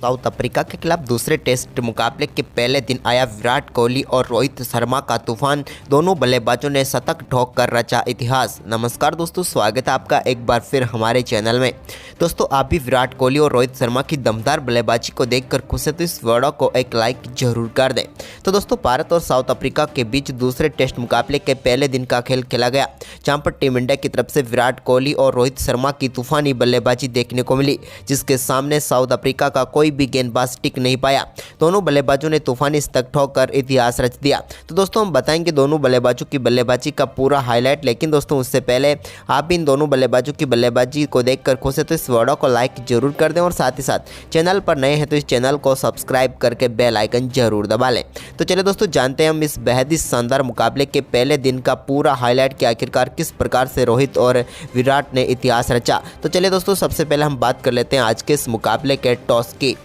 South Africa के खिलाफ दूसरे टेस्ट मुकाबले के पहले दिन आया विराट कोहली और रोहित शर्मा का तूफान। दोनों बल्लेबाजों ने शतक ठोक कर रचा इतिहास। नमस्कार दोस्तों, स्वागत है आपका एक बार फिर हमारे चैनल में। दोस्तों, आप भी विराट कोहली और रोहित शर्मा की दमदार बल्लेबाजी को देखकर खुश है तो इस वीडियो को एक लाइक जरूर कर दें। तो दोस्तों, भारत और साउथ अफ्रीका के बीच दूसरे टेस्ट मुकाबले के पहले दिन का खेल खेला गया, जहां पर टीम इंडिया की तरफ से विराट कोहली और रोहित शर्मा की तूफानी बल्लेबाजी देखने को मिली, जिसके सामने साउथ अफ्रीका का कोई भी गेंदबाज टिक नहीं पाया। दोनों बल्लेबाजों ने तूफानी शतक ठोककर इतिहास रच दिया। तो दोस्तों, हम बताएंगे दोनों बल्लेबाजों की बल्लेबाजी का पूरा हाईलाइट, लेकिन दोस्तों उससे पहले आप भी इन दोनों बल्लेबाजों की बल्लेबाजी को देखकर खुश है तो इस वीडियो को लाइक जरूर कर दें और साथ ही साथ चैनल पर नए हैं तो इस चैनल को सब्सक्राइब करके बेल आइकन जरूर दबा लें। तो चलिए दोस्तों, जानते हैं हम इस बेहद ही शानदार मुकाबले के पहले दिन का पूरा हाईलाइट कि आखिरकार किस प्रकार से रोहित और विराट ने इतिहास रचा। तो चलिए दोस्तों, सबसे पहले हम बात कर लेते हैं आज के इस मुकाबले के टॉस की।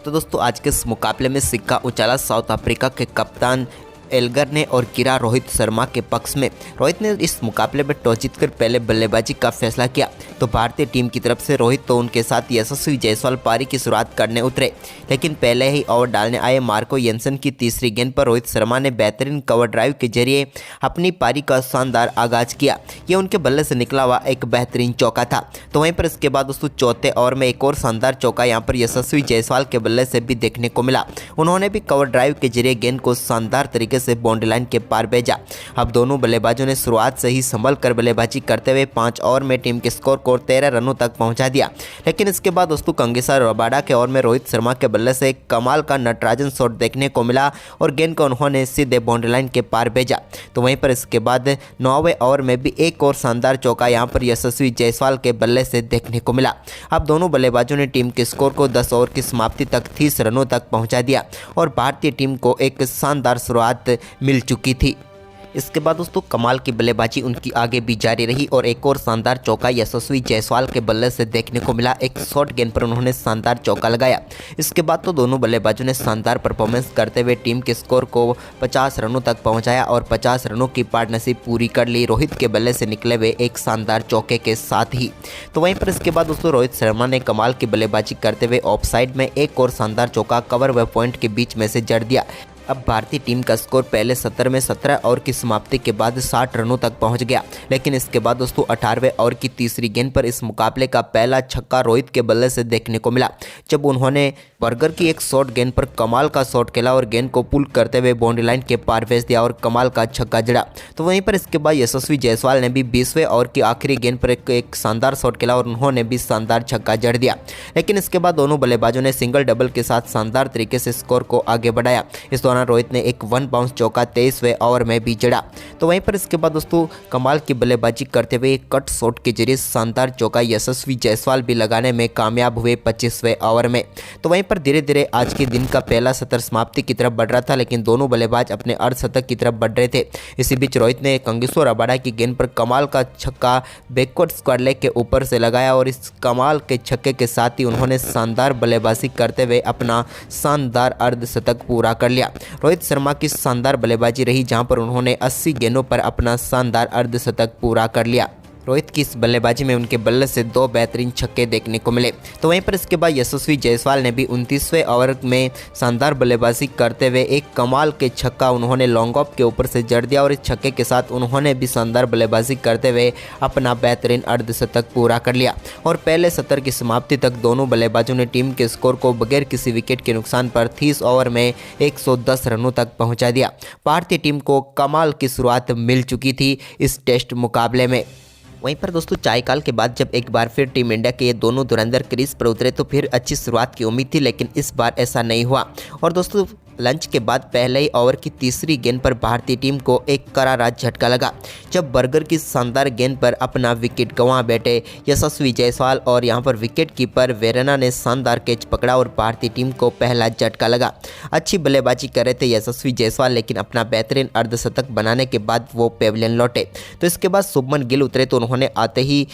तो दोस्तों, आज के इस मुकाबले में सिक्का उछाला साउथ अफ्रीका के कप्तान एल्गर ने और गिरा रोहित शर्मा के पक्ष में। रोहित ने इस मुकाबले में टॉस जीतकर पहले बल्लेबाजी का फैसला किया, तो भारतीय टीम की तरफ से रोहित तो उनके साथ यशस्वी जायसवाल पारी की शुरुआत करने उतरे, लेकिन पहले ही ओवर डालने आए मार्को येंसन की तीसरी गेंद पर रोहित शर्मा ने बेहतरीन कवर ड्राइव के जरिए अपनी पारी का शानदार आगाज किया। यह उनके बल्ले से निकला हुआ एक बेहतरीन चौका था। तो वहीं पर इसके बाद दोस्तों चौथे ओवर में एक और शानदार चौका यहाँ पर यशस्वी जायसवाल के बल्ले से भी देखने को मिला। उन्होंने भी कवर ड्राइव के जरिए गेंद को शानदार तरीके से बाउंड्री लाइन के पार भेजा। अब दोनों बल्लेबाजों ने शुरुआत से ही संभल कर बल्लेबाजी करते हुए 5 ओवर में टीम के स्कोर को 13 रनों तक पहुंचा दिया। लेकिन इसके बाद दोस्तों कंगीसा रबाडा के ओवर में रोहित शर्मा के बल्ले से एक कमाल का नटराजन शॉट देखने को मिला और गेंद को उन्होंने सीधे बाउंड्री लाइन के पार भेजा। तो वहीं पर इसके बाद 9वें ओवर में भी एक और शानदार चौका यहां पर यशस्वी जायसवाल के बल्ले से देखने को मिला। अब दोनों बल्लेबाजों ने टीम के स्कोर को 10 ओवर की समाप्ति तक 30 रनों तक पहुंचा दिया और भारतीय टीम को एक शानदार शुरुआत मिल चुकी थी। इसके बाद दोस्तों कमाल की बल्लेबाजी उनकी आगे भी जारी रही और एक और शानदार चौका यशस्वी जायसवाल के बल्ले से देखने को मिला। एक शॉर्ट गेंद पर उन्होंने शानदार चौका लगाया। इसके बाद तो दोनों बल्लेबाजों ने शानदार परफॉर्मेंस करते हुए टीम के स्कोर को 50 रनों तक पहुंचाया और 50 रनों की पार्टनरशिप पूरी कर ली रोहित के बल्ले से निकले हुए एक शानदार चौके के साथ ही। तो वहीं पर इसके बाद दोस्तों रोहित शर्मा ने कमाल की बल्लेबाजी करते हुए ऑफ साइड में एक और शानदार चौका कवर व पॉइंट के बीच में से जड़ दिया। अब भारतीय टीम का स्कोर पहले 17 में 17 ओवर की समाप्ति के बाद 60 रनों तक पहुंच गया। लेकिन इसके बाद दोस्तों 18वें ओवर की तीसरी गेंद पर इस मुकाबले का पहला छक्का रोहित के बल्ले से देखने को मिला, जब उन्होंने बर्गर की एक शॉर्ट गेंद पर कमाल का शॉट खेला और गेंद को पुल करते हुए बाउंड्री लाइन के पार भेज दिया और कमाल का छक्का जड़ा। तो वहीं पर इसके बाद यशस्वी जायसवाल ने भी 20वें ओवर की आखिरी गेंद पर एक शानदार शॉट खेला और उन्होंने भी शानदार छक्का जड़ दिया। लेकिन इसके बाद दोनों बल्लेबाजों ने सिंगल डबल के साथ शानदार तरीके से स्कोर को आगे बढ़ाया। इस दौरान रोहित ने एक 1 बाउंस चौका 23वें ओवर में भी जड़ा। तो वहीं पर इसके बाद दोस्तों कमाल की बल्लेबाजी करते हुए कट शॉट के जरिए शानदार चौका यशस्वी जायसवाल भी लगाने में कामयाब हुए 25वें ओवर में। तो वहीं पर धीरे धीरे आज के दिन का पहला सत्र समाप्ति की तरफ बढ़ रहा था, लेकिन दोनों बल्लेबाज अपने अर्धशतक की तरफ बढ़ रहे थे। इसी बीच रोहित ने कंगीसा रबाडा की गेंद पर कमाल का छक्का बैकवर्ड स्क्वायर लेग के ऊपर से लगाया और इस कमाल के छक्के के साथ ही उन्होंने शानदार बल्लेबाजी करते हुए अपना शानदार अर्धशतक पूरा कर लिया। रोहित शर्मा की शानदार बल्लेबाजी रही, जहां पर उन्होंने 80 गेंदों पर अपना शानदार अर्धशतक पूरा कर लिया। रोहित की इस बल्लेबाजी में उनके बल्ले से 2 बेहतरीन छक्के देखने को मिले। तो वहीं पर इसके बाद यशस्वी जायसवाल ने भी 29वें ओवर में शानदार बल्लेबाजी करते हुए एक कमाल के छक्का उन्होंने लॉन्ग ऑफ के ऊपर से जड़ दिया और इस छक्के के साथ उन्होंने भी शानदार बल्लेबाजी करते हुए अपना बेहतरीन अर्धशतक पूरा कर लिया और पहले सत्र की समाप्ति तक दोनों बल्लेबाजों ने टीम के स्कोर को बगैर किसी विकेट के नुकसान पर 30 ओवर में 110 रनों तक पहुँचा दिया। भारतीय टीम को कमाल की शुरुआत मिल चुकी थी इस टेस्ट मुकाबले में। वहीं पर दोस्तों चायकाल के बाद जब एक बार फिर टीम इंडिया के ये दोनों धुरंधर क्रीज पर उतरे तो फिर अच्छी शुरुआत की उम्मीद थी, लेकिन इस बार ऐसा नहीं हुआ। और दोस्तों लंच के बाद पहले ही ओवर की तीसरी गेंद पर भारतीय टीम को एक करारा झटका लगा, जब बर्गर की शानदार गेंद पर अपना विकेट गंवा बैठे यशस्वी जायसवाल और यहां पर विकेट कीपर वेरेना ने शानदार कैच पकड़ा और भारतीय टीम को पहला झटका लगा। अच्छी बल्लेबाजी कर रहे थे यशस्वी जायसवाल, लेकिन अपना बेहतरीन अर्धशतक बनाने के बाद वो पेविलियन लौटे। तो इसके बाद शुभमन गिल उतरे तो उन्होंने आते ही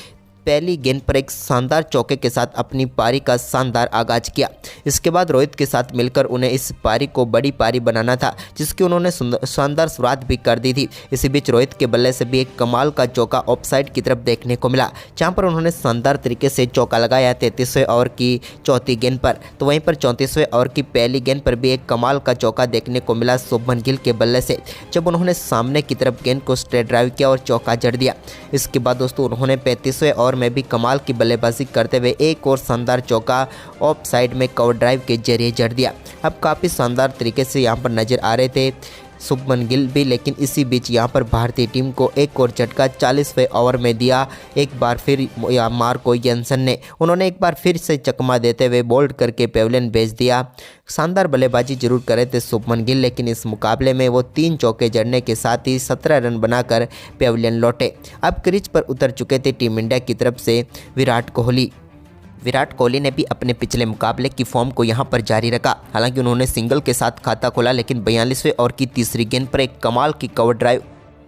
पहली गेंद पर एक शानदार चौके के साथ अपनी पारी का शानदार आगाज किया। इसके बाद रोहित के साथ मिलकर उन्हें इस पारी को बड़ी पारी बनाना था, जिसकी उन्होंने शानदार शुरुआत भी कर दी थी। इसी बीच रोहित के बल्ले से भी एक कमाल का चौका ऑफसाइड की तरफ देखने को मिला, जहां पर उन्होंने शानदार तरीके से चौका लगाया 33वें ओवर की चौथी गेंद पर। तो वहीं पर 34वें ओवर की पहली गेंद पर भी एक कमाल का चौका देखने को मिला शुभमन गिल के बल्ले से, जब उन्होंने सामने की तरफ गेंद को स्ट्रेट ड्राइव किया और चौका जड़ दिया। इसके बाद दोस्तों उन्होंने 35वें ओवर में भी कमाल की बल्लेबाजी करते हुए एक और शानदार चौका ऑफ साइड में कवर ड्राइव के जरिए जड़ दिया। अब काफ़ी शानदार तरीके से यहाँ पर नजर आ रहे थे शुभमन गिल भी, लेकिन इसी बीच यहाँ पर भारतीय टीम को एक और झटका 40वें ओवर में दिया। एक बार फिर मार्को यंसन ने उन्होंने एक बार फिर से चकमा देते हुए बोल्ड करके पेविलियन भेज दिया। शानदार बल्लेबाजी जरूर करे थे शुभमन गिल, लेकिन इस मुकाबले में वो 3 चौके जड़ने के साथ ही 17 रन बनाकर पेविलियन लौटे। अब क्रीज पर उतर चुके थे टीम इंडिया की तरफ से विराट कोहली। विराट कोहली ने भी अपने पिछले मुकाबले की फॉर्म को यहां पर जारी रखा। हालांकि उन्होंने सिंगल के साथ खाता खोला, लेकिन 42वें ओवर की तीसरी गेंद पर एक कमाल की कवर ड्राइव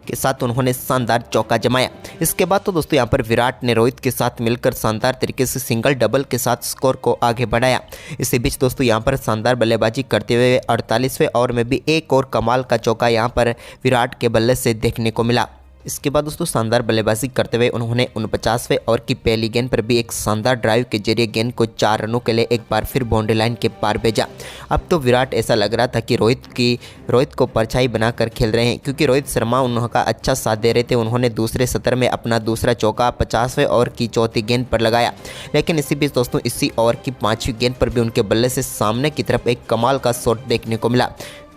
के साथ उन्होंने शानदार चौका जमाया। इसके बाद तो दोस्तों यहां पर विराट ने रोहित के साथ मिलकर शानदार तरीके से सिंगल डबल के साथ स्कोर को आगे बढ़ाया। इसी बीच दोस्तों यहां पर शानदार बल्लेबाजी करते हुए 48वें ओवर में भी एक और कमाल का चौका यहां पर विराट के बल्ले से देखने को मिला। इसके बाद दोस्तों शानदार बल्लेबाजी करते हुए उन्होंने 49वें ओवर की पहली गेंद पर भी एक शानदार ड्राइव के जरिए गेंद को 4 रनों के लिए एक बार फिर बाउंड्री लाइन के पार भेजा। अब तो विराट ऐसा लग रहा था कि रोहित को परछाई बनाकर खेल रहे हैं, क्योंकि रोहित शर्मा उनका अच्छा साथ दे रहे थे। उन्होंने दूसरे सत्र में अपना दूसरा चौका 50वें ओवर की चौथी गेंद पर लगाया, लेकिन इसी बीच दोस्तों इसी ओवर की 5वीं गेंद पर भी उनके बल्ले से सामने की तरफ एक कमाल का शॉट देखने को मिला।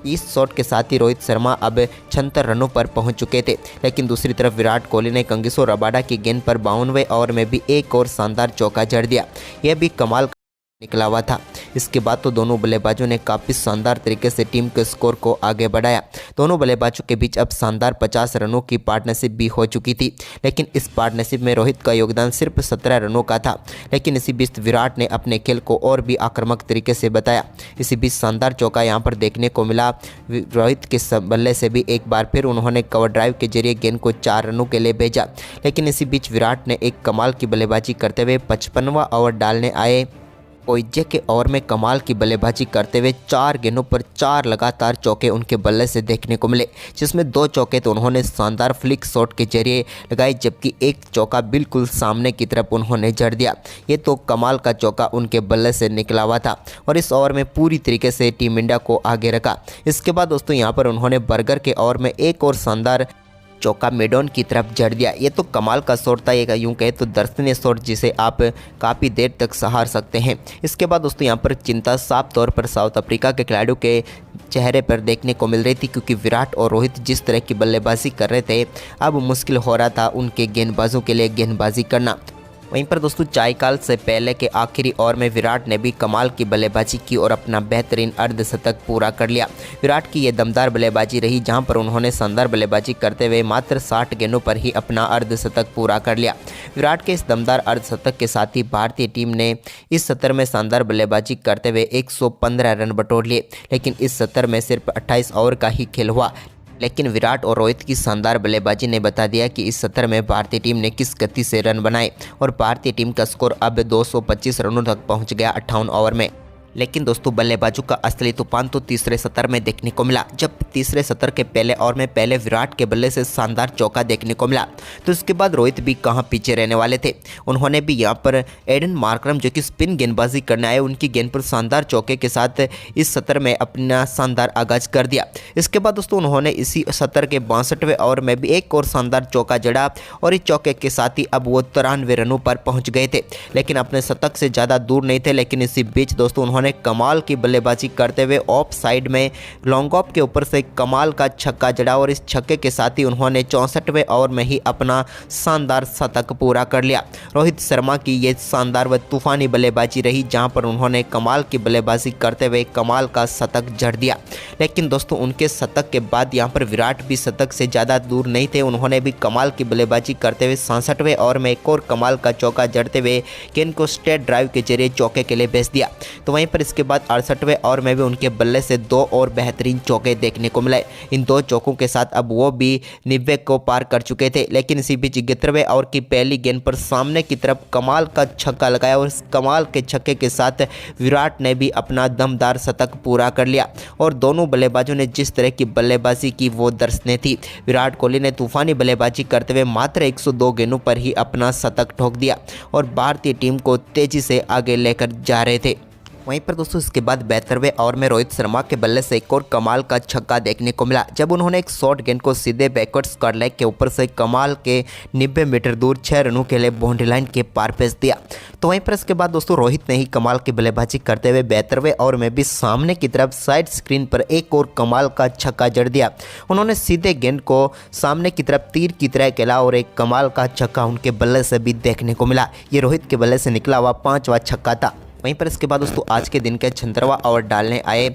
इस शॉट के साथ ही रोहित शर्मा अब 76 रनों पर पहुंच चुके थे, लेकिन दूसरी तरफ विराट कोहली ने कंगिसो रबाडा की गेंद पर 52वें ओवर में भी एक और शानदार चौका जड़ दिया। यह भी कमाल निकला हुआ था। इसके बाद तो दोनों बल्लेबाजों ने काफ़ी शानदार तरीके से टीम के स्कोर को आगे बढ़ाया। दोनों बल्लेबाजों के बीच अब शानदार 50 रनों की पार्टनरशिप भी हो चुकी थी, लेकिन इस पार्टनरशिप में रोहित का योगदान सिर्फ 17 रनों का था। लेकिन इसी बीच विराट ने अपने खेल को और भी आक्रामक तरीके से बताया। इसी बीच शानदार चौका यहाँ पर देखने को मिला। रोहित के बल्ले से भी एक बार फिर उन्होंने कवर ड्राइव के जरिए गेंद को 4 रनों के लिए भेजा। लेकिन इसी बीच विराट ने एक कमाल की बल्लेबाजी करते हुए 55वां ओवर डालने आए। ओइजे के ओवर में कमाल की बल्लेबाजी करते हुए 4 गेंदों पर 4 लगातार चौके उनके बल्ले से देखने को मिले, जिसमें 2 चौके तो उन्होंने शानदार फ्लिक शॉट के जरिए लगाए, जबकि एक चौका बिल्कुल सामने की तरफ उन्होंने जड़ दिया। ये तो कमाल का चौका उनके बल्ले से निकला हुआ था और इस ओवर में पूरी तरीके से टीम इंडिया को आगे रखा। इसके बाद दोस्तों यहाँ पर उन्होंने बर्गर के ओवर में एक और शानदार चौका मेडॉन की तरफ जड़ दिया। ये तो कमाल का शॉट था, ये यूँ कहे तो दर्शनीय शॉट जिसे आप काफ़ी देर तक सहार सकते हैं। इसके बाद दोस्तों यहाँ पर चिंता साफ तौर पर साउथ अफ्रीका के खिलाड़ियों के चेहरे पर देखने को मिल रही थी, क्योंकि विराट और रोहित जिस तरह की बल्लेबाजी कर रहे थे, अब मुश्किल हो रहा था उनके गेंदबाजों के लिए गेंदबाजी करना। वहीं पर दोस्तों चायकाल से पहले के आखिरी ओवर में विराट ने भी कमाल की बल्लेबाजी की और अपना बेहतरीन अर्धशतक पूरा कर लिया। विराट की ये दमदार बल्लेबाजी रही, जहां पर उन्होंने शानदार बल्लेबाजी करते हुए मात्र 60 गेंदों पर ही अपना अर्धशतक पूरा कर लिया। विराट के इस दमदार अर्धशतक के साथ ही भारतीय टीम ने इस सत्र में शानदार बल्लेबाजी करते हुए 115 रन बटोर लिए, लेकिन इस सत्र में सिर्फ 28 ओवर का ही खेल हुआ। लेकिन विराट और रोहित की शानदार बल्लेबाजी ने बता दिया कि इस सत्र में भारतीय टीम ने किस गति से रन बनाए और भारतीय टीम का स्कोर अब 225 रनों तक पहुंच गया 58 ओवर में। लेकिन दोस्तों बल्लेबाजों का असली तूफान तो तीसरे सत्र में देखने को मिला, जब तीसरे सत्र के पहले ओवर में पहले विराट के बल्ले से शानदार चौका देखने को मिला। तो इसके बाद रोहित भी कहां पीछे रहने वाले थे। उन्होंने भी यहां पर एडन मार्करम जो कि स्पिन गेंदबाजी करने आए, उनकी गेंद पर शानदार चौके के साथ इस सत्र में अपना शानदार आगाज कर दिया। इसके बाद दोस्तों उन्होंने इसी सत्र के 62वें ओवर में भी एक और शानदार चौका जड़ा और इस चौके के साथ ही अब वो 93 रनों पर पहुँच गए थे, लेकिन अपने शतक से ज़्यादा दूर नहीं थे। लेकिन इसी बीच दोस्तों उन्होंने कमाल की बल्लेबाजी करते हुए ऑफ साइड में लॉन्ग ऑफ के ऊपर से कमाल का छक्का जड़ा और इस छक्के के साथ ही उन्होंने 64वें ओवर में ही अपना शानदार शतक पूरा कर लिया। रोहित शर्मा की ये शानदार व तूफानी बल्लेबाजी रही, जहां पर उन्होंने कमाल की बल्लेबाजी करते हुए कमाल का शतक जड़ दिया। लेकिन दोस्तों उनके शतक के बाद यहां पर विराट भी शतक से ज़्यादा दूर नहीं थे। उन्होंने भी कमाल की बल्लेबाजी करते हुए 67वें ओवर में एक और कमाल का चौका जड़ते हुए गेंद को स्ट्रेट ड्राइव के जरिए चौके के लिए भेज दिया। तो वहीं पर इसके बाद 68वें ओवर में भी उनके बल्ले से 2 और बेहतरीन चौके देखने को मिला। इन 2 चौकों के साथ अब वो भी 90 को पार कर चुके थे, लेकिन इसी बीच 71वें ओवर की पहली गेंद पर सामने की तरफ कमाल का छक्का लगाया और इस कमाल के छक्के के साथ विराट ने भी अपना दमदार शतक पूरा कर लिया। और दोनों बल्लेबाजों ने जिस तरह की बल्लेबाजी की वो दर्शनीय थी। विराट कोहली ने तूफानी बल्लेबाजी करते हुए मात्र 102 गेंदों पर ही अपना शतक ठोक दिया और भारतीय टीम को तेजी से आगे लेकर जा रहे थे। वहीं पर दोस्तों इसके बाद 72वें ओवर में रोहित शर्मा के बल्ले से एक और कमाल का छक्का देखने को मिला, जब उन्होंने एक शॉर्ट गेंद को सीधे बैकवर्ड स्क्वायर लेग के ऊपर से कमाल के 90 मीटर दूर 6 रनों के लिए बाउंड्री लाइन के पार भेज दिया। तो वहीं पर इसके बाद दोस्तों रोहित ने ही कमाल की बल्लेबाजी करते हुए 72वें ओवर में भी सामने की तरफ साइड स्क्रीन पर एक और कमाल का छक्का जड़ दिया। उन्होंने सीधे गेंद को सामने की तरफ तीर की तरह खेला और एक कमाल का छक्का उनके बल्ले से भी देखने को मिला। ये रोहित के बल्ले से निकला हुआ 5वां छक्का था। वहीं पर इसके बाद दोस्तों आज के दिन के 76वां ओवर डालने आए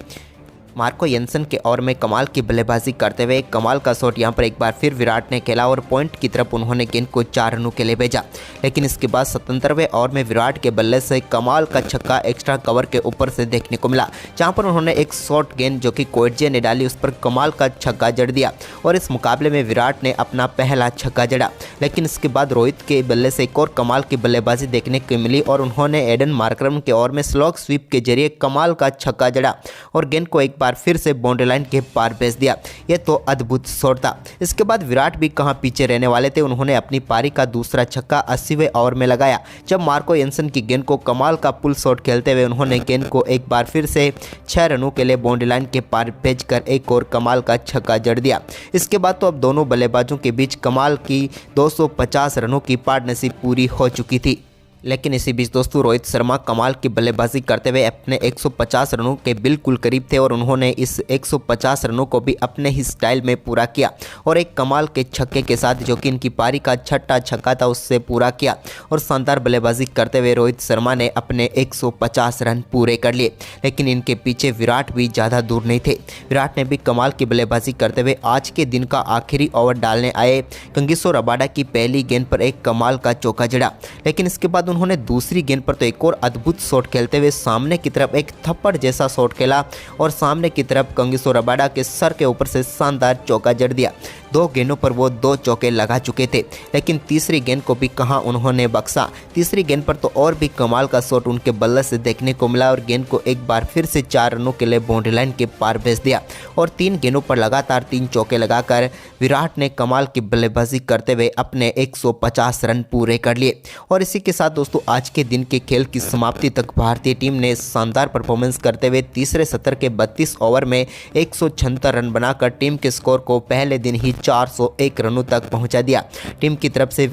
मार्को येंसन के ओवर में कमाल की बल्लेबाजी करते हुए कमाल का शॉट यहां पर एक बार फिर विराट ने खेला और पॉइंट की तरफ उन्होंने गेंद को 4 रनों के लिए भेजा। लेकिन इसके बाद 77वें ओवर में विराट के बल्ले से कमाल का छक्का एक्स्ट्रा कवर के ऊपर से देखने को मिला, जहां पर उन्होंने एक शॉर्ट गेंद जो कि कोएटजे ने डाली उस पर कमाल का छक्का जड़ दिया और इस मुकाबले में विराट ने अपना पहला छक्का जड़ा। लेकिन इसके बाद रोहित के बल्ले से एक और कमाल की बल्लेबाजी देखने को मिली और उन्होंने एडन मार्करम के ओवर में स्लॉग स्वीप के जरिए कमाल का छक्का जड़ा और गेंद को एक बार फिर से बाउंड्री लाइन के पार भेज दिया। यह तो अद्भुत शॉट था। इसके बाद विराट भी कहां पीछे रहने वाले थे, उन्होंने अपनी पारी का दूसरा छक्का 80वें ओवर में लगाया, जब मार्को येंसन की गेंद को कमाल का पुल शॉट खेलते हुए उन्होंने गेंद को एक बार फिर से 6 रनों के लिए बाउंड्री लाइन के पार भेजकर एक और कमाल का छक्का जड़ दिया। इसके बाद तो अब दोनों बल्लेबाजों के बीच कमाल की 250 रनों की पार्टनरशिप पूरी हो चुकी थी। लेकिन इसी बीच दोस्तों रोहित शर्मा कमाल की बल्लेबाजी करते हुए अपने 150 रनों के बिल्कुल करीब थे और उन्होंने इस 150 रनों को भी अपने ही स्टाइल में पूरा किया और एक कमाल के छक्के के साथ जो कि इनकी पारी का 6ठा छक्का था उससे पूरा किया और शानदार बल्लेबाजी करते हुए रोहित शर्मा ने अपने 150 रन पूरे कर लिए। लेकिन इनके पीछे विराट भी ज़्यादा दूर नहीं थे। विराट ने भी कमाल की बल्लेबाजी करते हुए आज के दिन का आखिरी ओवर डालने आए कंगिसो रबाडा की पहली गेंद पर एक कमाल का चौका जड़ा। लेकिन इसके बाद उन्होंने दूसरी गेंद पर तो एक और अद्भुत शॉट खेलते हुए सामने की तरफ एक थप्पड़ जैसा शॉट खेला और सामने की तरफ कंगिसो रबाडा के सर के ऊपर से शानदार चौका जड़ दिया। 2 गेंदों पर वो 2 चौके लगा चुके थे, लेकिन तीसरी गेंद को भी कहां उन्होंने बख्शा। तीसरी गेंद पर तो और भी कमाल का शॉट उनके बल्ले से देखने को मिला और गेंद को एक बार फिर से 4 रनों के लिए बाउंड्री लाइन के पार भेज दिया और 3 गेंदों पर लगातार 3 चौके लगाकर विराट ने कमाल की बल्लेबाजी करते हुए अपने 150 रन पूरे कर लिए। और इसी के साथ दोस्तों आज के दिन के खेल की समाप्ति तक भारतीय टीम ने शानदार परफॉर्मेंस करते हुए तीसरे सत्र के 32 ओवर में 176 रन बनाकर टीम के स्कोर को पहले दिन ही 401 रनों तक पहुंचा दिया। टीम की तरफ से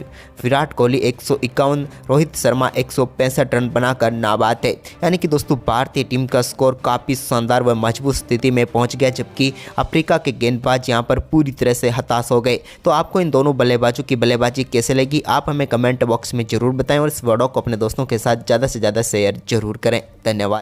विराट कोहली 151, रोहित शर्मा 165 रन बनाकर नाबाद है। यानी कि दोस्तों भारतीय टीम का स्कोर काफ़ी शानदार व मजबूत स्थिति में पहुंच गया, जबकि अफ्रीका के गेंदबाज यहां पर पूरी तरह से हताश हो गए। तो आपको इन दोनों बल्लेबाजों की बल्लेबाजी कैसे लगी, आप हमें कमेंट बॉक्स में जरूर बताएं और इस वीडियो को अपने दोस्तों के साथ ज़्यादा से ज़्यादा शेयर जरूर करें। धन्यवाद।